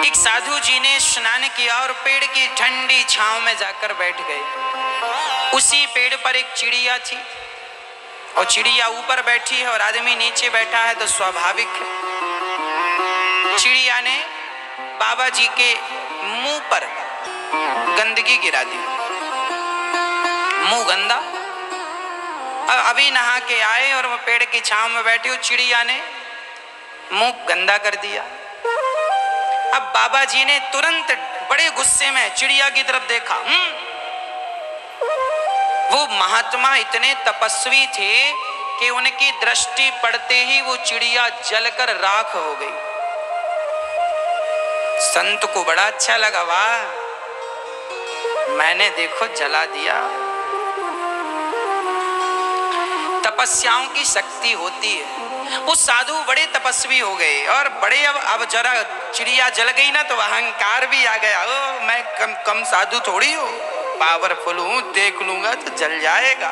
एक साधु जी ने स्नान किया और पेड़ की ठंडी छांव में जाकर बैठ गए। उसी पेड़ पर एक चिड़िया थी और चिड़िया ऊपर बैठी है और आदमी नीचे बैठा है, तो स्वाभाविक है चिड़िया ने बाबा जी के मुंह पर गंदगी गिरा दी। मुंह गंदा, अभी नहा के आए और वो पेड़ की छांव में बैठी हो, चिड़िया ने मुंह गंदा कर दिया। अब बाबा जी ने तुरंत बड़े गुस्से में चिड़िया की तरफ देखा। वो महात्मा इतने तपस्वी थे कि उनकी दृष्टि पड़ते ही वो चिड़िया जलकर राख हो गई। संत को बड़ा अच्छा लगा, वाह, मैंने देखो जला दिया। तपस्याओं की शक्ति होती है। वो साधु बड़े तपस्वी हो गए और बड़े अब जरा चिड़िया जल गई ना तो अहंकार भी आ गया। ओ, मैं कम साधु थोड़ी हूँ, पावरफुल हूँ, देख लूंगा तो जल जाएगा।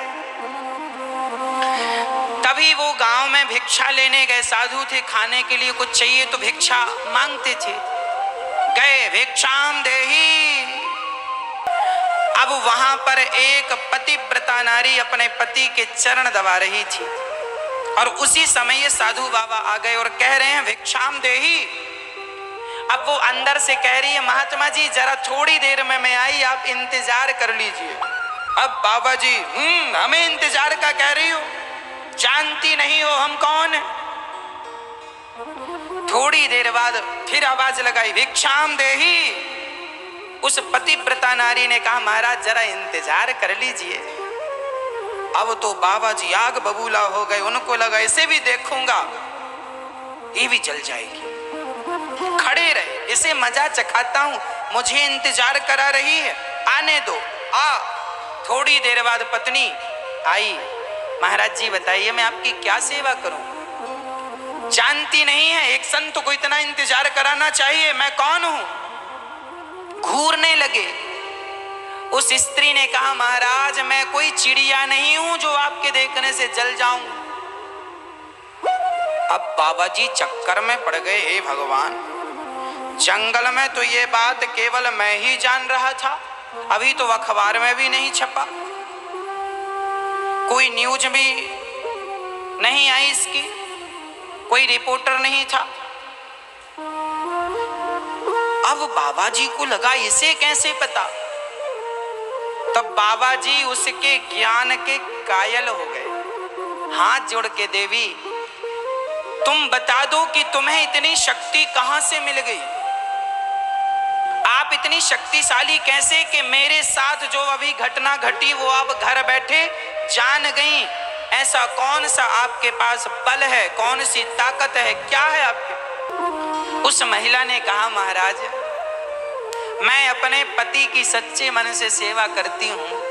तभी वो गांव में भिक्षा लेने गए। साधु थे, खाने के लिए कुछ चाहिए तो भिक्षा मांगते थे। गए, भिक्षाम देही। अब वहां पर एक पतिव्रता नारी अपने पति के चरण दबा रही थी और उसी समय ये साधु बाबा आ गए और कह रहे हैं भिक्षाम देही। अब वो अंदर से कह रही है, महात्मा जी जरा थोड़ी देर में मैं आई, आप इंतजार कर लीजिए। अब बाबा जी, हमें इंतजार का कह रही हो, जानती नहीं हो हम कौन है? थोड़ी देर बाद फिर आवाज लगाई, भिक्षाम देही। उस पतिव्रता नारी ने कहा, महाराज जरा इंतजार कर लीजिए। अब तो बाबा जी आग बबूला हो गए। उनको लगा इसे भी देखूंगा, ये भी जल जाएगी। खड़े रहे, इसे मजा चखाता हूं, मुझे इंतजार करा रही है, आने दो। थोड़ी देर बाद पत्नी आई, महाराज जी बताइए मैं आपकी क्या सेवा करूं? जानती नहीं है एक संत को इतना इंतजार कराना चाहिए, मैं कौन हूं? घूरने लगे। उस स्त्री ने कहा, महाराज मैं कोई चिड़िया नहीं हूं जो आपके देखने से जल जाऊं। अब बाबा जी चक्कर में पड़ गए, हे भगवान, जंगल में तो ये बात केवल मैं ही जान रहा था, अभी तो अखबार में भी नहीं छपा, कोई न्यूज भी नहीं आई इसकी, कोई रिपोर्टर नहीं था। अब बाबा जी को लगा इसे कैसे पता? तब बाबा जी उसके ज्ञान के कायल हो गए। हाथ जोड़ के, देवी तुम बता दो कि तुम्हें इतनी शक्ति कहां से मिल गई? आप इतनी शक्तिशाली कैसे कि मेरे साथ जो अभी घटना घटी वो आप घर बैठे जान गई? ऐसा कौन सा आपके पास बल है, कौन सी ताकत है, क्या है आपके? उस महिला ने कहा, महाराज मैं अपने पति की सच्चे मन से सेवा करती हूँ,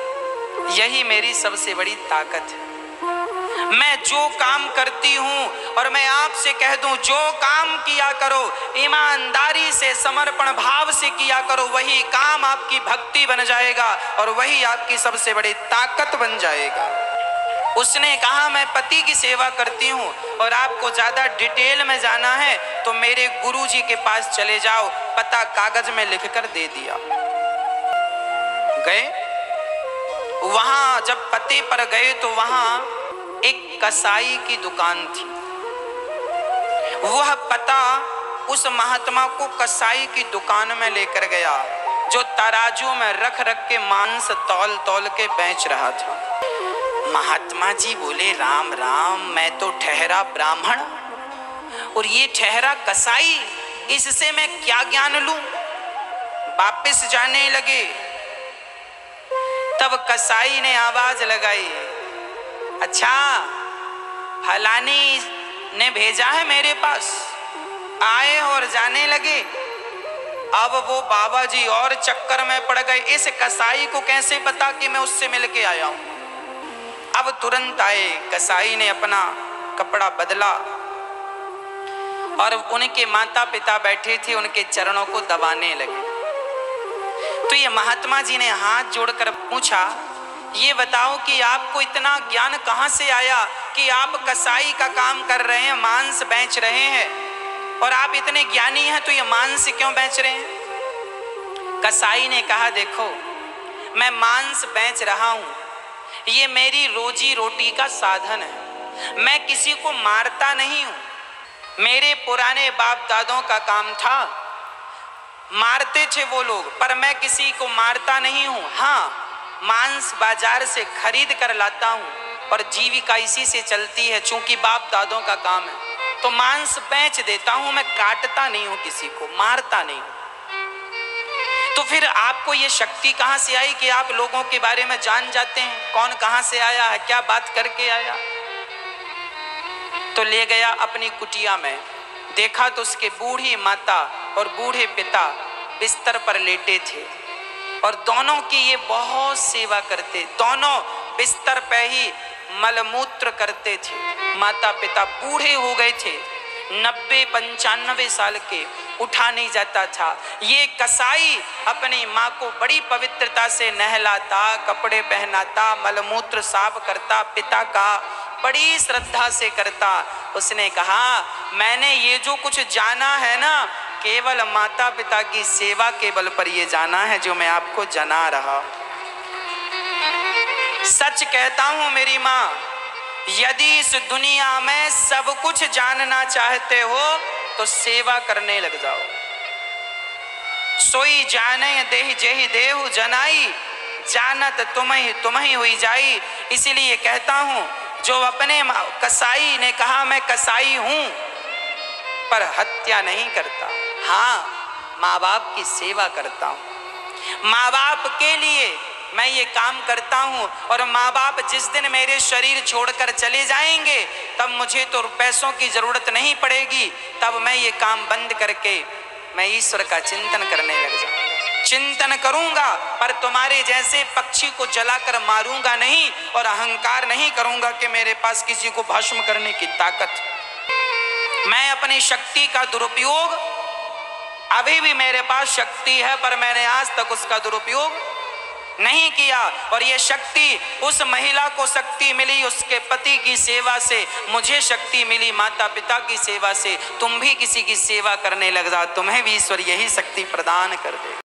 यही मेरी सबसे बड़ी ताकत है। मैं जो काम करती हूँ और मैं आपसे कह दूं जो काम किया करो ईमानदारी से, समर्पण भाव से किया करो, वही काम आपकी भक्ति बन जाएगा और वही आपकी सबसे बड़ी ताकत बन जाएगा। उसने कहा, मैं पति की सेवा करती हूँ और आपको ज्यादा डिटेल में जाना है तो मेरे गुरुजी के पास चले जाओ, पता कागज में लिखकर दे दिया। गए, वहां जब पते पर गए तो वहां एक कसाई की दुकान थी। वह पता उस महात्मा को कसाई की दुकान में लेकर गया, जो तराजू में रख रख के मांस तौल तौल के बेच रहा था। महात्मा जी बोले, राम राम, मैं तो ठहरा ब्राह्मण और ये ठहरा कसाई, इससे मैं क्या ज्ञान लूं? वापस जाने लगे। तब कसाई ने आवाज लगाई, अच्छा फलानी ने भेजा है मेरे पास। आए और जाने लगे। अब वो बाबा जी और चक्कर में पड़ गए, इस कसाई को कैसे पता कि मैं उससे मिलके आया हूं? अब तुरंत आए, कसाई ने अपना कपड़ा बदला और उनके माता पिता बैठे थे, उनके चरणों को दबाने लगे। तो ये महात्मा जी ने हाथ जोड़कर पूछा, ये बताओ कि आपको इतना ज्ञान कहां से आया कि आप कसाई का काम कर रहे हैं, मांस बेच रहे हैं? और आप इतने ज्ञानी हैं तो ये मांस क्यों बेच रहे हैं? कसाई ने कहा, देखो मैं मांस बेच रहा हूं, ये मेरी रोजी रोटी का साधन है, मैं किसी को मारता नहीं हूं। मेरे पुराने बाप दादों का काम था, मारते थे वो लोग, पर मैं किसी को मारता नहीं हूं। हाँ, मांस बाजार से खरीद कर लाता हूं और जीविका इसी से चलती है, चूंकि बाप दादों का काम है तो मांस बेच देता हूं, मैं काटता नहीं हूं, किसी को मारता नहीं हूं। तो फिर आपको ये शक्ति कहां से आई कि आप लोगों के बारे में जान जाते हैं? कौन कहां से आया है, क्या बात करके आया? तो ले गया अपनी कुटिया में, देखा तो उसके बूढ़ी माता और बूढ़े पिता बिस्तर पर लेटे थे और दोनों की ये बहुत सेवा करते, दोनों बिस्तर पे ही मलमूत्र करते थे। माता पिता बूढ़े हो गए थे, 90-95 साल के, उठा नहीं जाता था। ये कसाई अपनी माँ को बड़ी पवित्रता से नहलाता, कपड़े पहनाता, मलमूत्र साफ करता, पिता का बड़ी श्रद्धा से करता। उसने कहा, मैंने ये जो कुछ जाना है ना, केवल माता पिता की सेवा के बल पर ये जाना है जो मैं आपको जना रहा। सच कहता हूं मेरी माँ, यदि इस दुनिया में सब कुछ जानना चाहते हो तो सेवा करने लग जाओ। सोई जाने देहि जेहि देहु जनाई, जानत तुम्हें हुई जाई। इसीलिए कहता हूं, जो अपने कसाई ने कहा मैं कसाई हूं पर हत्या नहीं करता, हाँ माँ बाप की सेवा करता हूं, माँ बाप के लिए मैं ये काम करता हूं। और माँ बाप जिस दिन मेरे शरीर छोड़कर चले जाएंगे तब मुझे तो पैसों की जरूरत नहीं पड़ेगी, तब मैं ये काम बंद करके मैं ईश्वर का चिंतन करने लग जाऊंगा। चिंतन करूंगा पर तुम्हारे जैसे पक्षी को जलाकर मारूंगा नहीं और अहंकार नहीं करूंगा कि मेरे पास किसी को भस्म करने की ताकत। मैं अपनी शक्ति का दुरुपयोग, अभी भी मेरे पास शक्ति है पर मैंने आज तक उसका दुरुपयोग नहीं किया। और ये शक्ति उस महिला को शक्ति मिली उसके पति की सेवा से, मुझे शक्ति मिली माता पिता की सेवा से। तुम भी किसी की सेवा करने लग जाओ, तुम्हें भी ईश्वर यही शक्ति प्रदान कर देगा।